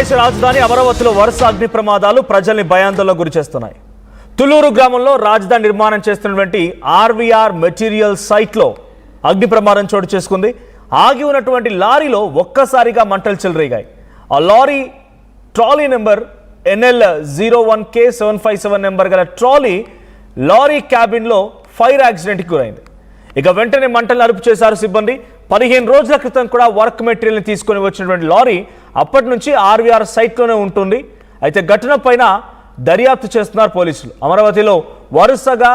ఆంధ్రప్రదేశ్ రాజధాని అమరావతిలో వరుస అగ్ని ప్రమాదాలు ప్రజల్ని భయాందోళనకు గురిచేస్తున్నాయి. తుళ్లూరు గ్రామంలో రాజధాని నిర్మాణం చేస్తున్నటువంటి ఆర్వీఆర్ మెటీరియల్ సైట్లో అగ్ని ప్రమాదం చోటు చేసుకుంది. ఆగి ఉన్నటువంటి లారీలో ఒక్కసారిగా మంటలు చెలరేగాయి. ఆ lorry trolley number NL01K757 number గల లారీ క్యాబిన్లో ఫైర్ యాక్సిడెంట్కి గురైంది. ఇక వెంటనే మంటలను అదుపు చేశారు సిబ్బంది. 15 రోజుల క్రితం కూడా వర్క్ మెటీరియల్ని తీసుకొని వచ్చినటువంటి లారీ అప్పటి నుంచి ఆర్వీఆర్ సైట్లోనే ఉంటుంది. అయితే ఘటన పైన దర్యాప్తు చేస్తున్నారు పోలీసులు. అమరావతిలో వరుసగా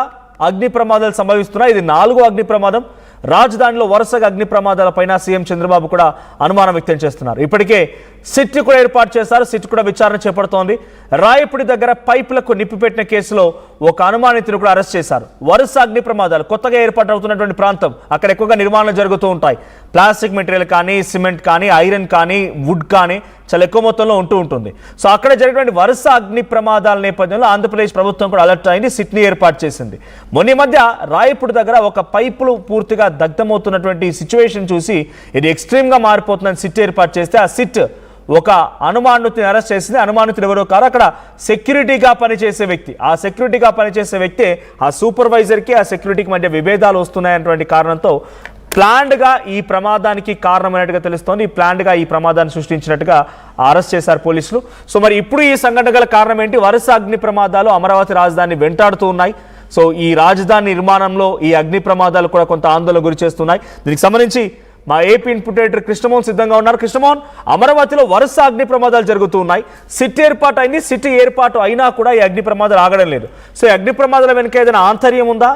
అగ్ని ప్రమాదాలు సంభవిస్తున్నాయి. ఇది 4వ అగ్ని ప్రమాదం. రాజధానిలో వరుసగా అగ్ని ప్రమాదాలపైన సీఎం చంద్రబాబు కూడా అనుమానం వ్యక్తం చేస్తున్నారు. ఇప్పటికే సిట్ కూడా ఏర్పాటు చేశారు. సిట్ కూడా విచారణ చేపడుతోంది. రాయపూడి దగ్గర పైపులకు నిప్పిపెట్టిన కేసులో ఒక అనుమానితుని కూడా అరెస్ట్ చేశారు. వరుస అగ్ని ప్రమాదాలు కొత్తగా ఏర్పాటు అవుతున్నటువంటి ప్రాంతం, అక్కడ ఎక్కువగా నిర్మాణాలు జరుగుతూ ఉంటాయి. ప్లాస్టిక్ మెటీరియల్ కానీ, సిమెంట్ కానీ, ఐరన్ కానీ, వుడ్ కానీ చాలా ఎక్కువ మొత్తంలో ఉంటుంది. సో అక్కడ జరిగినటువంటి వరుస అగ్ని ప్రమాదాల నేపథ్యంలో ఆంధ్రప్రదేశ్ ప్రభుత్వం కూడా అలర్ట్ అయింది. సిట్ని ఏర్పాటు చేసింది. మొన్న మధ్య రాయపూడి దగ్గర ఒక పైపులు పూర్తిగా దగ్ధమవుతున్నటువంటి సిచ్యువేషన్ చూసి ఇది ఎక్స్ట్రీమ్గా మారిపోతుందని సిట్ ఏర్పాటు చేస్తే ఆ సిట్ ఒక అనుమానితుని అరెస్ట్ చేసింది. అనుమానితుడు ఎవరో కాదు, అక్కడ సెక్యూరిటీగా పనిచేసే వ్యక్తి. ఆ సెక్యూరిటీగా పనిచేసే వ్యక్తి ఆ సూపర్వైజర్కి ఆ సెక్యూరిటీకి మధ్య విభేదాలు వస్తున్నాయన్నటువంటి కారణంతో ప్లాన్డ్గా ఈ ప్రమాదానికి కారణమైనట్టుగా తెలుస్తోంది. ప్లాన్డ్గా ఈ ప్రమాదాన్ని సృష్టించినట్టుగా అరెస్ట్ చేశారు పోలీసులు. సో మరి ఇప్పుడు ఈ సంఘటన గల కారణం ఏంటి? వరుస అగ్ని ప్రమాదాలు అమరావతి రాజధానిని వెంటాడుతూ ఉన్నాయి. సో ఈ రాజధాని నిర్మాణంలో ఈ అగ్ని ప్రమాదాలు కూడా కొంత ఆందోళన గురి చేస్తున్నాయి. దీనికి సంబంధించి మా ఏపీ ఇన్పుట్ ఎడిటర్ కృష్ణమోహన్ సిద్ధంగా ఉన్నారు. కృష్ణమోహన్, అమరావతిలో వరుస అగ్ని ప్రమాదాలు జరుగుతూ ఉన్నాయి. సిటీ ఏర్పాటు అయింది. సిటీ ఏర్పాటు అయినా కూడా ఈ అగ్ని ప్రమాదాలు ఆగడం లేదు. సో ఈ అగ్ని ప్రమాదాల వెనుక ఏదైనా ఆంతర్యం ఉందా?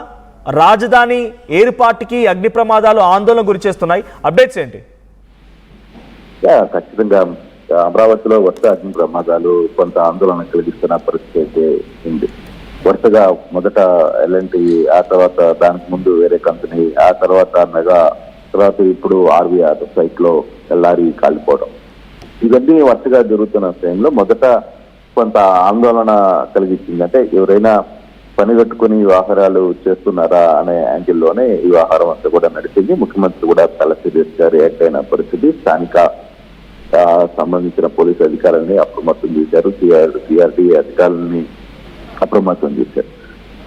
రాజధాని ఏర్పాటుకి అగ్ని ప్రమాదాలు ఆందోళన గురి చేస్తున్నాయి. అప్డేట్స్ ఏంటి? ఖచ్చితంగా అమరావతిలో వరుస అగ్ని ప్రమాదాలు కొంత ఆందోళన కలిగిస్తున్న పరిస్థితి అయితే ఉంది. వరుసగా మొదట L&T, ఆ తర్వాత దానికి ముందు వేరే కంపెనీ, ఆ తర్వాత మెగా, తర్వాత ఇప్పుడు ఆర్వీఆర్ సైట్ లో లారీ కాలిపోవడం, ఇవన్నీ వరుసగా జరుగుతున్న సమయంలో మొదట కొంత ఆందోళన కలిగించింది. అంటే ఎవరైనా పని కట్టుకుని వ్యవహారాలు చేస్తున్నారా అనే యాంగిల్లోనే ఈ వ్యవహారం అంతా కూడా నడిచింది. ముఖ్యమంత్రి కూడా చాలా సీరియస్ గా రియాక్ట్ అయిన పరిస్థితి. స్థానిక సంబంధించిన పోలీసు అధికారులని అప్రమత్తం చేశారు. సిఆర్టీ అధికారులని అప్రమత్తం చేశారు.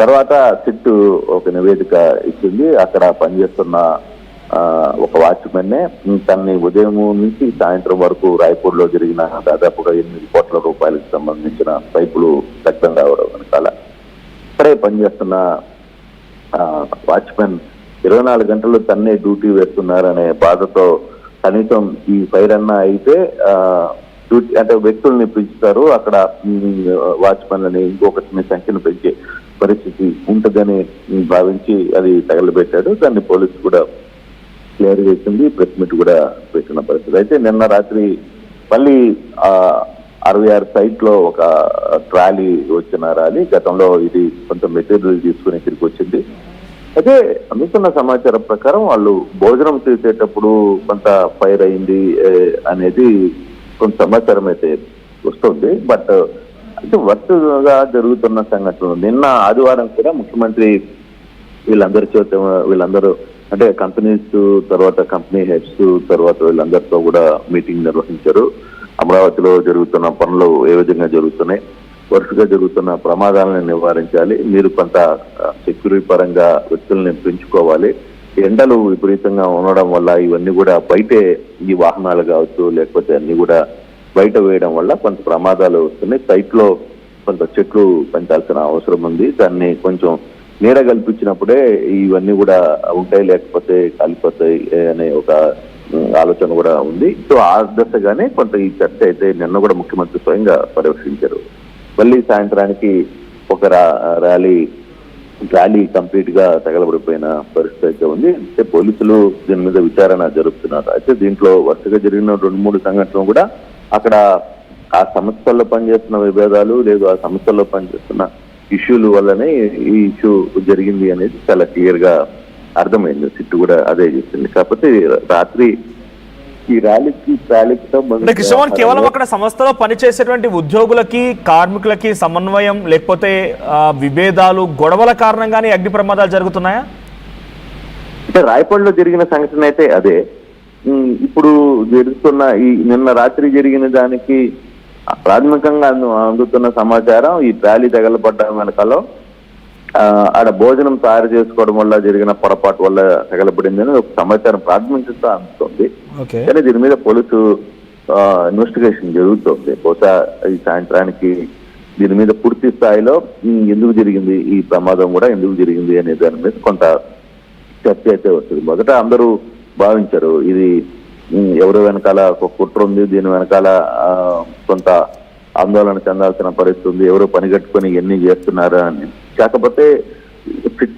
తర్వాత సిట్ ఒక నివేదిక ఇచ్చింది. అక్కడ పనిచేస్తున్న ఒక వాచ్మెన్నే తనని ఉదయం నుంచి సాయంత్రం వరకు రాయపూర్లో జరిగిన దాదాపుగా 8 కోట్ల రూపాయలకు సంబంధించిన పైపులు దగ్ధం రావడం వెనకాల ఇక్కడే పనిచేస్తున్న వాచ్మెన్ 24 గంటలు తన్నే డ్యూటీ వేస్తున్నారనే బాధతో కనీసం ఈ ఫైర్ అన్న అయితే డ్యూటీ అంటే వ్యక్తుల్ని పెంచుతారు, అక్కడ వాచ్మెన్లని ఇంకొకటిని సంఖ్యను పెంచే పరిస్థితి ఉంటుందని భావించి అది తగలబెట్టాడు. దాన్ని పోలీసు కూడా క్లియర్ చేసింది. ప్రెస్ మీట్ కూడా పెట్టిన పరిస్థితి. అయితే నిన్న రాత్రి మళ్ళీ ఆర్వీఆర్ సైట్ లో ఒక ట్రాలీ వచ్చిన ర్యాలీ, గతంలో ఇది కొంత మెటీరియల్ తీసుకుని తిరిగి వచ్చింది. అయితే అందుతున్న సమాచారం ప్రకారం వాళ్ళు భోజనం చేసేటప్పుడు కొంత ఫైర్ అయింది అనేది కొంత సమాచారం అయితే వస్తుంది. బట్ అంటే వరుసగా జరుగుతున్న సంఘటనలు నిన్న ఆదివారం కూడా ముఖ్యమంత్రి వీళ్ళందరూ అంటే కంపెనీస్, తర్వాత కంపెనీ హెడ్స్, తర్వాత వీళ్ళందరితో కూడా మీటింగ్ నిర్వహించారు. అమరావతిలో జరుగుతున్న పనులు ఏ విధంగా జరుగుతున్నాయి, వరుసగా జరుగుతున్న ప్రమాదాలను నివారించాలి, మీరు కొంత సెక్యూరిటీ పరంగా వ్యక్తుల్ని పెంచుకోవాలి, ఎండలు విపరీతంగా ఉండడం వల్ల ఇవన్నీ కూడా బయటే ఈ వాహనాలు కావచ్చు లేకపోతే అన్ని కూడా బయట వేయడం వల్ల కొంత ప్రమాదాలు వస్తున్నాయి. సైట్ లో కొంత చెట్లు పెంచాల్సిన అవసరం ఉంది. దాన్ని కొంచెం నీడ కల్పించినప్పుడే ఇవన్నీ కూడా ఉంటాయి, లేకపోతే కాలిపోతాయి అనే ఒక ఆలోచన కూడా ఉంది. సో ఆ దశగానే కొంత ఈ చర్చ అయితే నిన్న కూడా ముఖ్యమంత్రి స్వయంగా పర్యవేక్షించారు. మళ్ళీ సాయంత్రానికి ఒక ర్యాలీ కంప్లీట్ గా తగలబడిపోయిన పరిస్థితి అయితే ఉంది. అయితే పోలీసులు దీని మీద విచారణ జరుపుతున్నారు. అయితే దీంట్లో వరుసగా జరిగిన 2-3 సంఘటనలు కూడా అక్కడ ఆ సంస్థల్లో పనిచేస్తున్న విభేదాలు లేదు, ఆ సంస్థల్లో పనిచేస్తున్న ఇష్యూల వల్లనే ఈ ఇష్యూ జరిగింది అనేది చాలా క్లియర్ గా అర్థమైంది. సిట్ కూడా అదే చేసింది. కాకపోతే రాత్రి ఈ ర్యాలీకి కృష్ణమోహన్, కేవలం అక్కడ సంస్థలో పనిచేసేటువంటి ఉద్యోగులకి కార్మికులకి సమన్వయం లేకపోతే విభేదాలు గొడవల కారణంగానే అగ్ని ప్రమాదాలు జరుగుతున్నాయా? అంటే రాయపూడిలో జరిగిన సంఘటన అయితే అదే. ఇప్పుడు జరుగుతున్న ఈ నిన్న రాత్రి జరిగిన దానికి ప్రాథమికంగా అందుతున్న సమాచారం ఈ ట్రాలీ తగలబడ్డ వెనకాల ఆడ భోజనం తయారు చేసుకోవడం వల్ల జరిగిన పొరపాటు వల్ల తగలబడింది అని ఒక సమాచారం ప్రాథమికంగా అందుతుంది. ఓకే. కానీ దీని మీద పోలీసు ఇన్వెస్టిగేషన్ జరుగుతుంది. బహుశా ఈ సాయంత్రానికి దీని మీద పూర్తి స్థాయిలో ఎందుకు జరిగింది ఈ ప్రమాదం కూడా ఎందుకు జరిగింది అనే దాని మీద కొంత చర్చ అయితే వస్తుంది. మొదట అందరూ భావించారు ఇది ఎవరు వెనకాల ఒక కుట్ర ఉంది, దీని వెనకాల కొంత ఆందోళన చెందాల్సిన పరిస్థితి ఉంది, ఎవరు పనిగట్టుకొని ఎన్ని చేస్తున్నారా అని. కాకపోతే ఫిట్